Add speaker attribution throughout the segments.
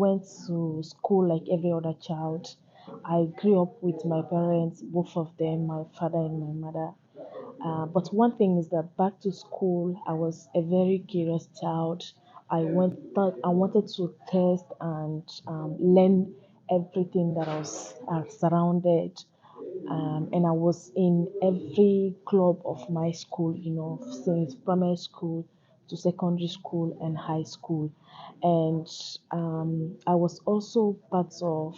Speaker 1: went to school like every other child. I grew up with my parents, both of them, my father and my mother. But one thing is that back to school, I was a very curious child. Thought I wanted to test and learn everything that I was surrounded. And I was in every club of my school, since primary school to secondary school and high school. And I was also part of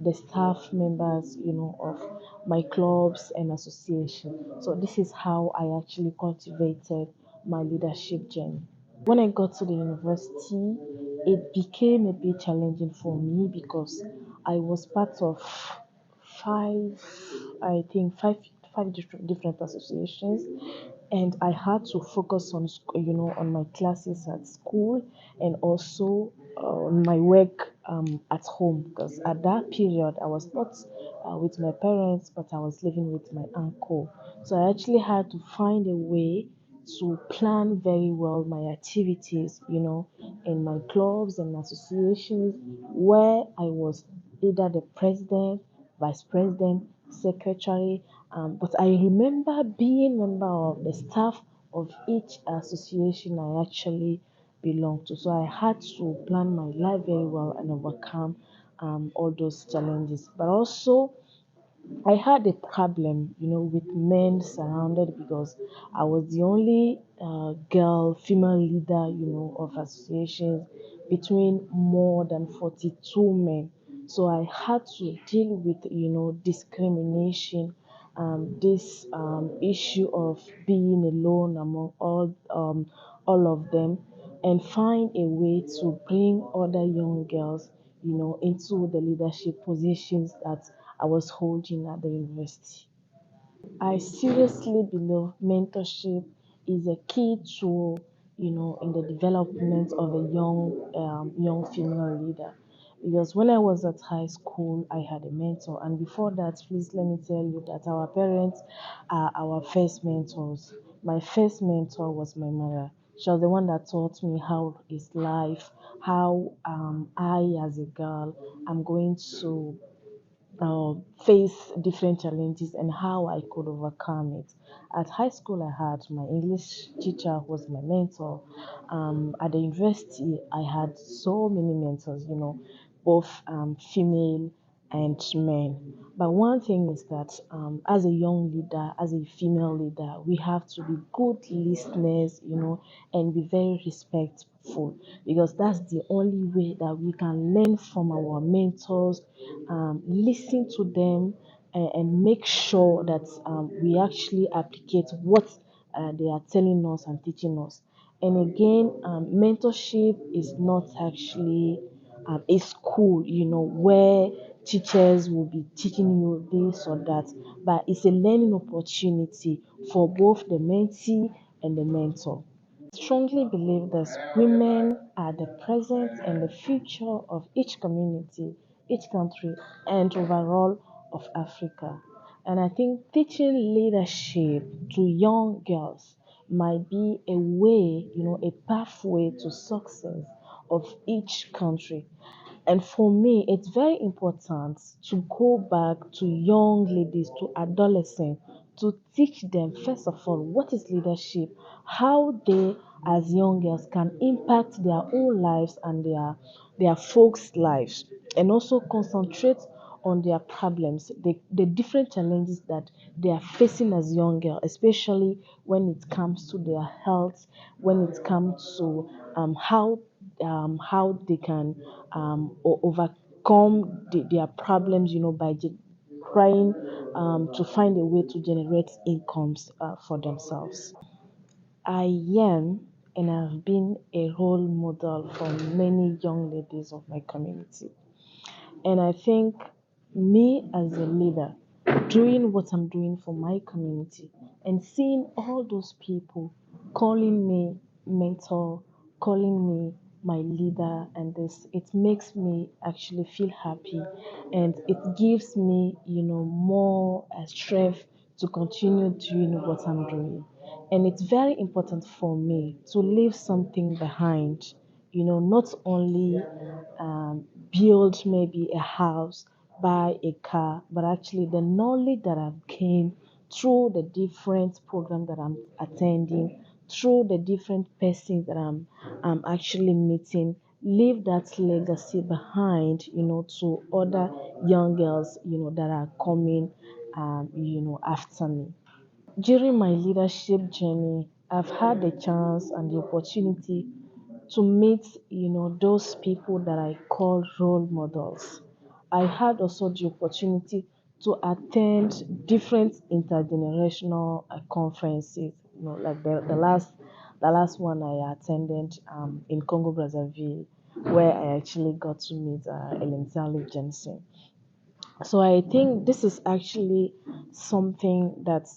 Speaker 1: the staff members, of my clubs and association. So this is how I actually cultivated my leadership journey. When I got to the university, it became a bit challenging for me because I was part of five, I think five different associations, and I had to focus on on my classes at school and also on my work at home, because at that period I was not with my parents, but I was living with my uncle. So I actually had to find a way to plan very well my activities, in my clubs and associations, where I was either the president, vice president, secretary. But I remember being member of the staff of each association I actually belonged to. So I had to plan my life very well and overcome all those challenges. But also I had a problem, with men surrounded because I was the only girl, female leader, of associations between more than 42 men. So I had to deal with, discrimination, this issue of being alone among all of them, and find a way to bring other young girls, into the leadership positions that I was holding at the university. I seriously believe mentorship is a key tool, in the development of a young female leader. Because when I was at high school, I had a mentor, and before that, please let me tell you that our parents are our first mentors. My first mentor was my mother. She was the one that taught me how is life, how I, as a girl, am going to face different challenges and how I could overcome it. At high school, I had my English teacher who was my mentor. At the university, I had so many mentors, both female and men. But one thing is that as a young leader, as a female leader, we have to be good listeners, and be very respectful, because that's the only way that we can learn from our mentors, listen to them, and make sure that we actually applicate what they are telling us and teaching us. And again, mentorship is not actually a school, where teachers will be teaching you this or that, but it's a learning opportunity for both the mentee and the mentor. Strongly believe that women are the present and the future of each community, each country, and overall of Africa. And I think teaching leadership to young girls might be a way, a pathway to success of each country. And for me, it's very important to go back to young ladies, to adolescents, to teach them, first of all, what is leadership, how they, as young girls, can impact their own lives and their folks' lives, and also concentrate on their problems, the different challenges that they are facing as young girls, especially when it comes to their health, when it comes to how they can overcome their problems, by trying to find a way to generate incomes for themselves. I am and have been a role model for many young ladies of my community. And I think me as a leader, doing what I'm doing for my community and seeing all those people calling me mentor, calling me my leader, and this, it makes me actually feel happy, and it gives me, more strength to continue doing what I'm doing. And it's very important for me to leave something behind, not only build maybe a house, buy a car, but actually the knowledge that I've gained through the different programs that I'm attending, through the different persons that I'm actually meeting, leave that legacy behind, to other young girls, that are coming, after me. During my leadership journey, I've had the chance and the opportunity to meet, those people that I call role models. I had also the opportunity to attend different intergenerational conferences, like the last one I attended in Congo Brazzaville, where I actually got to meet Ellen Sally Jensen. So I think this is actually something that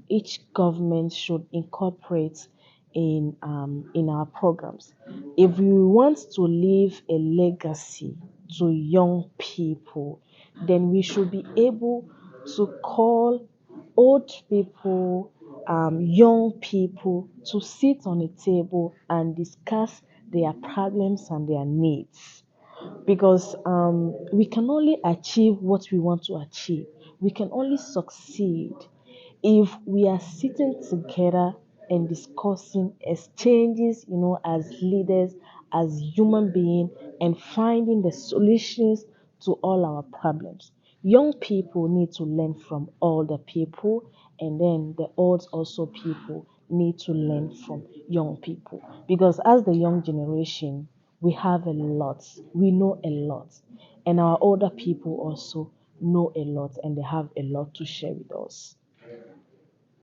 Speaker 1: each government should incorporate in our programs. If we want to leave a legacy to young people, then we should be able to call old people, young people to sit on a table and discuss their problems and their needs, because we can only achieve what we want to achieve. We can only succeed if we are sitting together and discussing exchanges, as leaders, as human beings, and finding the solutions to all our problems. Young people need to learn from older people, and then the old also people need to learn from young people. Because as the young generation, we have a lot, we know a lot, and our older people also know a lot, and they have a lot to share with us.